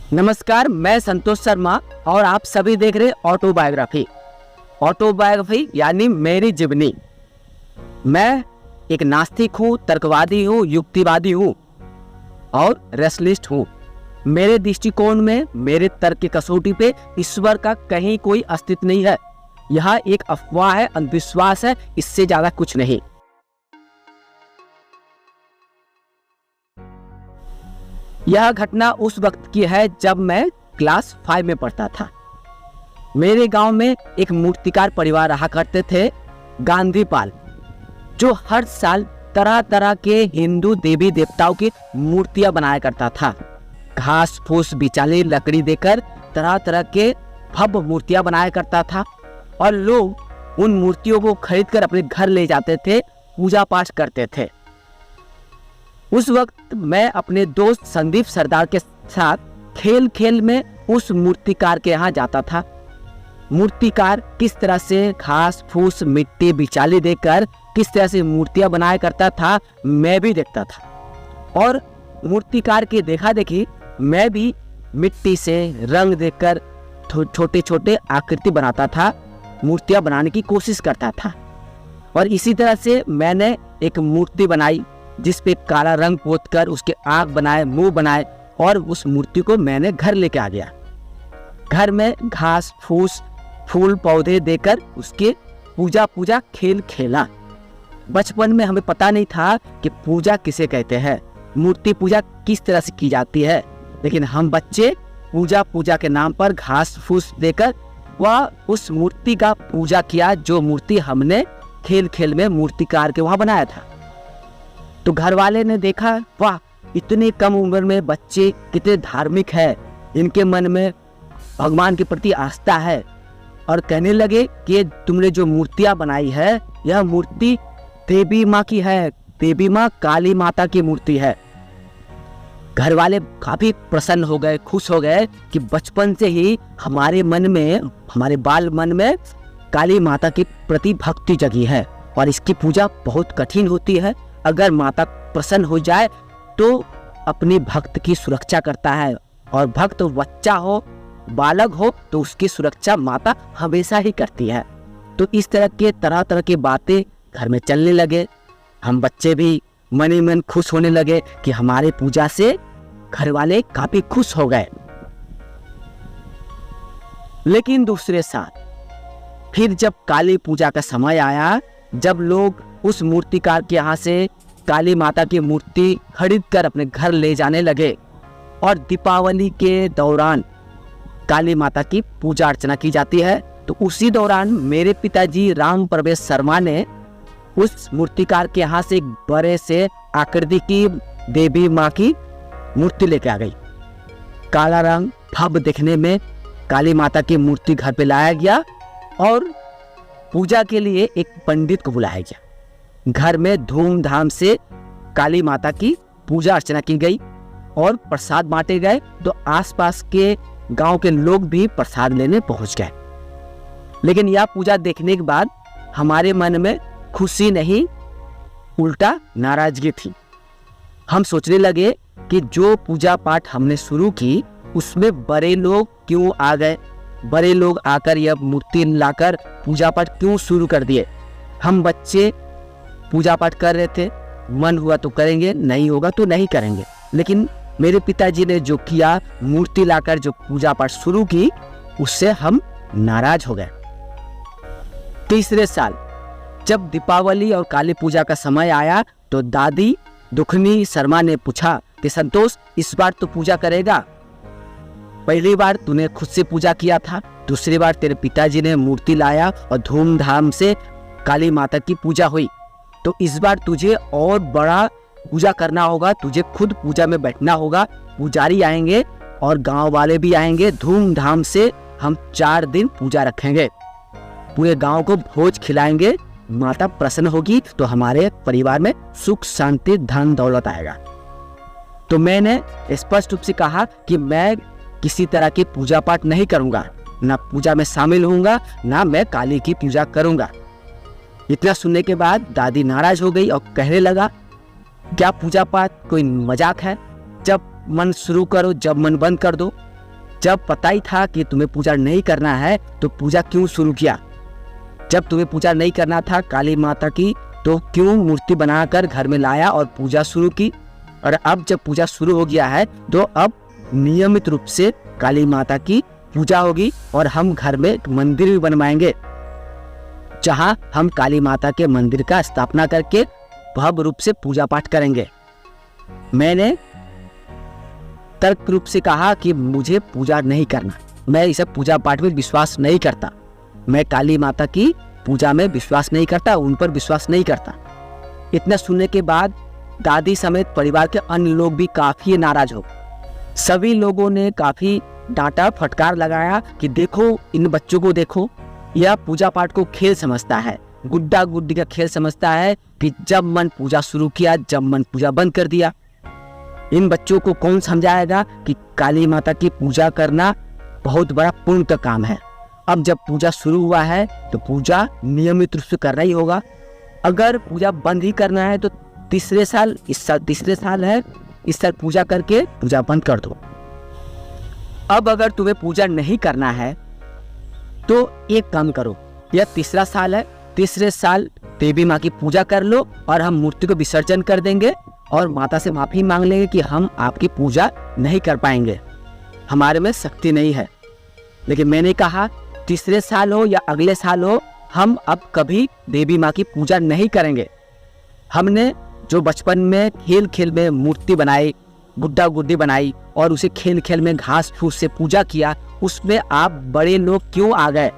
नमस्कार, मैं संतोष शर्मा और आप सभी देख रहे ऑटोबायोग्राफी यानी मेरी जीवनी। मैं एक नास्तिक हूँ, तर्कवादी हूँ, युक्तिवादी हूँ और रेशनलिस्ट हूँ। मेरे दृष्टिकोण में, मेरे तर्क की कसौटी पे ईश्वर का कहीं कोई अस्तित्व नहीं है। यह एक अफवाह है, अंधविश्वास है, इससे ज्यादा कुछ नहीं। यह घटना उस वक्त की है जब मैं क्लास 5 में पढ़ता था। मेरे गांव में एक मूर्तिकार परिवार रहा करते थे, गांधी पाल, जो हर साल तरह तरह के हिंदू देवी देवताओं की मूर्तियां बनाया करता था। घास फूस बिचाली लकड़ी देकर तरह तरह के भव्य मूर्तियां बनाया करता था और लोग उन मूर्तियों को खरीदकर अपने घर ले जाते थे, पूजा पाठ करते थे। उस वक्त मैं अपने दोस्त संदीप सरदार के साथ खेल खेल में उस मूर्तिकार के यहाँ जाता था। मूर्तिकार किस तरह से घास फूस मिट्टी बिचाली देकर किस तरह से मूर्तियां बनाया करता था, मैं भी देखता था और मूर्तिकार की देखा देखी मैं भी मिट्टी से रंग देकर छोटे छोटे आकृति बनाता था, मूर्तियां बनाने की कोशिश करता था। और इसी तरह से मैंने एक मूर्ति बनाई जिस पे काला रंग पोतकर उसके आँख बनाए, मुंह बनाए और उस मूर्ति को मैंने घर लेके आ गया। घर में घास फूस फूल पौधे देकर उसके पूजा खेल खेला। बचपन में हमें पता नहीं था कि पूजा किसे कहते हैं, मूर्ति पूजा किस तरह से की जाती है, लेकिन हम बच्चे पूजा के नाम पर घास फूस देकर वह उस मूर्ति का पूजा किया जो मूर्ति हमने खेल खेल में मूर्तिकार के वहाँ बनाया था। तो घर वाले ने देखा, वाह, इतनी कम उम्र में बच्चे कितने धार्मिक है, इनके मन में भगवान के प्रति आस्था है, और कहने लगे कि तुमने जो मूर्तियां बनाई है यह मूर्ति देवी माँ की है, देवी माँ काली माता की मूर्ति है। घर वाले काफी प्रसन्न हो गए, खुश हो गए कि बचपन से ही हमारे मन में, हमारे बाल मन में काली माता के प्रति भक्ति जगी है और इसकी पूजा बहुत कठिन होती है। अगर माता प्रसन्न हो जाए तो अपने भक्त की सुरक्षा करता है, और भक्त बच्चा हो, बालक हो तो उसकी सुरक्षा माता हमेशा ही करती है। तो इस तरह तरह की बातें घर में चलने लगे। हम बच्चे भी मन ही मन खुश होने लगे कि हमारे पूजा से घर वाले काफी खुश हो गए। लेकिन दूसरे साल फिर जब काली पूजा का समय आया, जब लोग उस मूर्तिकार के यहाँ से काली माता की मूर्ति खरीद कर अपने घर ले जाने लगे और दीपावली के दौरान काली माता की पूजा अर्चना की जाती है, तो उसी दौरान मेरे पिताजी राम प्रवेश शर्मा ने उस मूर्तिकार के यहाँ से एक बड़े से आकृति की देवी माँ की मूर्ति लेके आ गई। काला रंग भव्य देखने में काली माता की मूर्ति घर पे लाया गया और पूजा के लिए एक पंडित को बुलाया गया। घर में धूमधाम से काली माता की पूजा अर्चना की गई और प्रसाद बांटे गए, तो आसपास के गांव के लोग भी प्रसाद लेने पहुंच गए। लेकिन यह पूजा देखने के बाद हमारे मन में खुशी नहीं, उल्टा नाराजगी थी। हम सोचने लगे कि जो पूजा पाठ हमने शुरू की उसमें बड़े लोग क्यों आ गए, बड़े लोग आकर यह मूर्ति लाकर पूजा पाठ क्यों शुरू कर दिए। हम बच्चे पूजा पाठ कर रहे थे, मन हुआ तो करेंगे, नहीं होगा तो नहीं करेंगे। लेकिन मेरे पिताजी ने जो किया, मूर्ति लाकर जो पूजा पाठ शुरू की, उससे हम नाराज हो गए। तीसरे साल जब दीपावली और काली पूजा का समय आया तो दादी दुखनी शर्मा ने पूछा कि संतोष, इस बार तो पूजा करेगा? पहली बार तूने खुद से पूजा किया था, दूसरी बार तेरे पिताजी ने मूर्ति लाया और धूमधाम से काली माता की पूजा हुई, तो इस बार तुझे और बड़ा पूजा करना होगा, तुझे खुद पूजा में बैठना होगा। पुजारी आएंगे और गांव वाले भी आएंगे, धूमधाम से हम 4 दिन पूजा रखेंगे, पूरे गांव को भोज खिलाएंगे, माता प्रसन्न होगी तो हमारे परिवार में सुख शांति धन दौलत आएगा। तो मैंने स्पष्ट रूप से कहा कि मैं किसी तरह की पूजा पाठ नहीं करूंगा, ना पूजा में शामिल होऊंगा, ना मैं काली की पूजा करूंगा। इतना सुनने के बाद दादी नाराज हो गई और कहने लगा, क्या पूजा पाठ कोई मजाक है? जब मन शुरू करो, जब मन बंद कर दो। जब पता ही था कि तुम्हें पूजा नहीं करना है तो पूजा क्यों शुरू किया? जब तुम्हें पूजा नहीं करना था काली माता की तो क्यों मूर्ति बनाकर घर में लाया और पूजा शुरू की? और अब जब पूजा शुरू हो गया है तो अब नियमित रूप से काली माता की पूजा होगी और हम घर में एक मंदिर भी बनवाएंगे जहां हम काली माता के मंदिर का स्थापना करके भव्य रूप से पूजा पाठ करेंगे। मैंने तर्क रूप से कहा कि मुझे पूजा नहीं करना, मैं इस पूजा पाठ में विश्वास नहीं करता, मैं काली माता की पूजा में विश्वास नहीं करता, उन पर विश्वास नहीं करता। इतना सुनने के बाद दादी समेत परिवार के अन्य लोग भी काफी नाराज हो। सभी लोगों ने काफी डांटा, फटकार लगाया कि देखो इन बच्चों को देखो, यह पूजा पाठ को खेल समझता है, गुड्डा गुड्डी का खेल समझता है कि जब मन पूजा शुरू किया, जब मन पूजा बंद कर दिया। इन बच्चों को कौन समझाएगा कि काली माता की पूजा करना बहुत बड़ा पुण्य का काम है। अब जब पूजा शुरू हुआ है तो पूजा नियमित रूप से करना ही होगा। अगर पूजा बंद ही करना है तो तीसरे साल, इस साल तीसरे साल है, इस साल पूजा करके पूजा बंद कर दो। अब अगर तुम्हें पूजा नहीं करना है तो एक काम करो, यह तीसरा साल है, तीसरे साल देवी माँ की पूजा कर लो और हम मूर्ति को विसर्जन कर देंगे और माता से माफी मांग लेंगे कि हम आपकी पूजा नहीं कर पाएंगे, हमारे में शक्ति नहीं है। लेकिन मैंने कहा तीसरे साल हो या अगले साल हो, हम अब कभी देवी माँ की पूजा नहीं करेंगे। हमने जो बचपन में खेल खेल में मूर्ति बनाई, गुड्डा गुड्डी बनाई और उसे खेल खेल में घास फूस से पूजा किया, उसमें आप बड़े लोग क्यों आ गए?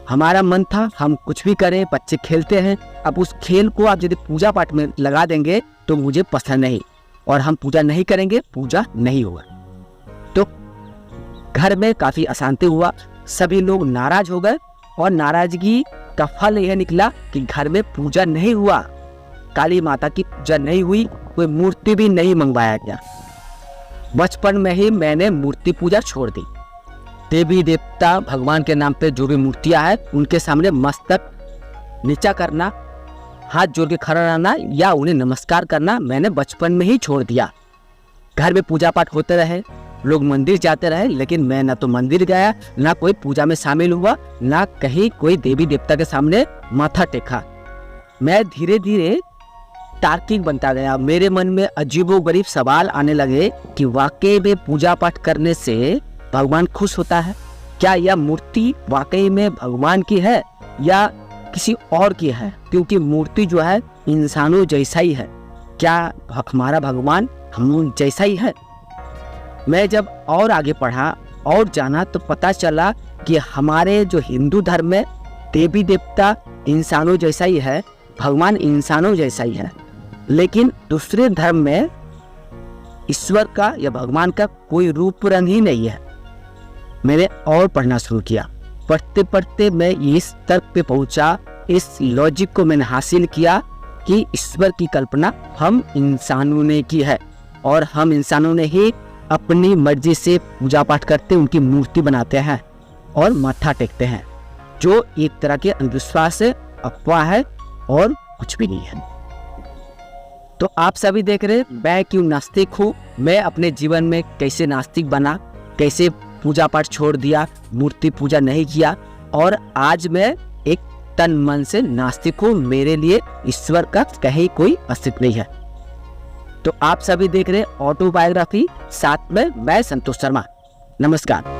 हमारा मन था हम कुछ भी करें, बच्चे खेलते हैं, अब उस खेल को आप यदि पूजा पाठ में लगा देंगे तो मुझे पसंद नहीं और हम पूजा नहीं करेंगे, पूजा नहीं होगा। तो घर में काफी अशांति हुआ, सभी लोग नाराज हो गए और नाराजगी का फल यह निकला कि घर में पूजा नहीं हुआ, काली माता की पूजा नहीं हुई, कोई मूर्ति भी नहीं मंगवाया गया। बचपन में ही मैंने मूर्ति पूजा छोड़ दी। देवी देवता भगवान के नाम पे जो भी मूर्तियां हैं उनके सामने मस्तक नीचा करना, हाथ जोड़ के खड़ा रहना या उन्हें नमस्कार करना मैंने बचपन में ही छोड़ दिया। घर में पूजा पाठ होते रहे, लोग मंदिर जाते रहे, लेकिन मैं ना तो मंदिर गया, ना कोई पूजा में शामिल हुआ, ना कहीं कोई देवी देवता के सामने माथा टेका। मैं धीरे धीरे तार्किक बनता गया। मेरे मन में अजीबोगरीब सवाल आने लगे कि वाकई में पूजा पाठ करने से भगवान खुश होता है? क्या यह मूर्ति वाकई में भगवान की है या किसी और की है? क्योंकि मूर्ति जो है इंसानों जैसा ही है, क्या हमारा भगवान हम जैसा ही है? मैं जब और आगे पढ़ा और जाना तो पता चला कि हमारे जो हिंदू धर्म में देवी देवता इंसानों जैसा ही है, भगवान इंसानों जैसा ही है, लेकिन दूसरे धर्म में ईश्वर का या भगवान का कोई रूप रंग ही नहीं है। मैंने और पढ़ना शुरू किया, पढ़ते पढ़ते मैं इस तर्क पे पहुंचा, इस लॉजिक को मैंने हासिल किया कि ईश्वर की कल्पना हम इंसानों ने की है और हम इंसानों ने ही अपनी मर्जी से पूजा पाठ करते, उनकी मूर्ति बनाते हैं और माथा टेकते हैं, जो एक तरह के अंधविश्वास है, अफवाह है और कुछ भी नहीं है। तो आप सभी देख रहे मैं क्यों नास्तिक हूँ, मैं अपने जीवन में कैसे नास्तिक बना, कैसे पूजा पाठ छोड़ दिया, मूर्ति पूजा नहीं किया और आज मैं एक तन मन से नास्तिक हूँ। मेरे लिए ईश्वर का कहीं कोई अस्तित्व नहीं है। तो आप सभी देख रहे ऑटोबायोग्राफी, साथ में मैं संतोष शर्मा। नमस्कार।